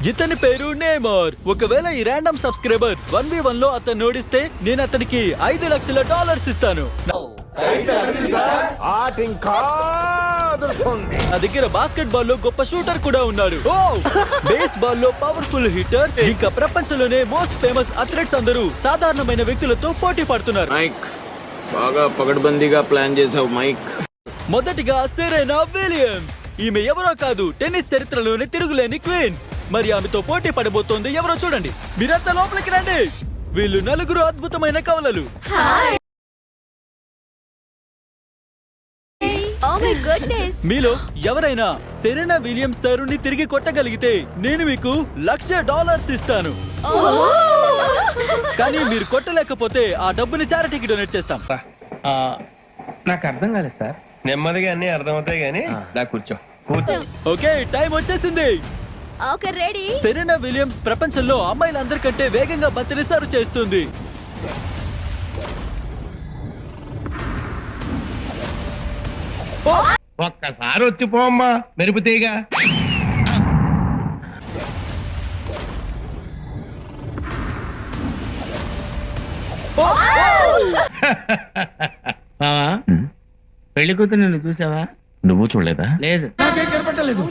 ఇతని పేరు నేమర్. ఒకవేళ ఈ ర్యాండమ్ సబ్స్క్రైబర్ 1v1 లో అతను ఓడిస్తే నేను అతనికి $5 లక్షలు ఇస్తాను. నా దగ్గర బాస్కెట్ బాల్ లో గొప్ప షూటర్ కూడా ఉన్నాడు. బేస్ బాల్ లో పవర్ఫుల్ హిట్టర్, ఇంకా ప్రపంచంలోనే మోస్ట్ ఫేమస్ అథ్లెట్స్ అందరూ సాధారణమైన వ్యక్తులతో పోటీ పడుతున్నారు. మైక్ బాగా పకడ్బందీగా ప్లాన్ చేసావు మైక్. మొదటిగా సెరెనా విలియమ్స్. ఈమె ఎవరో కాదు, టెన్నిస్ చరిత్రలోనే తిరుగులేని క్వీన్. మరి ఆమెతో పోటీ పడబోతోంది ఎవరో చూడండి. మీరంతా లోపలికి రండి. వీళ్ళు నలుగురు అద్భుతమైన కవలలు. మీలో ఎవరైనా సెరెనా విలియమ్స్ సారుని తిరిగి కొట్టగలిగితే నేను మీకు $1,00,000 ఇస్తాను. కానీ మీరు కొట్టలేకపోతే ఆ డబ్బుని చారిటీకి డొనేట్ చేస్తాం. నాకు అర్థం కాలేదు సార్. నెమ్మదిగా అన్ని అర్థమవుతాయి గానీ నా కూర్చో. ఓకే, టైం వచ్చేసింది. సెరెనా విలియమ్స్ ప్రపంచంలో అమ్మాయిలందరికంటే వేగంగా బంతిని సర్వ్ చేస్తుంది. ఒక్కసారి వచ్చిపోమ్మా మెరుపుతీగా. పెళ్లి కూతురు నిన్ను చూసావా? నువ్వు చూడలేదా? లేదు. నాకేం కనపట్టలేదు.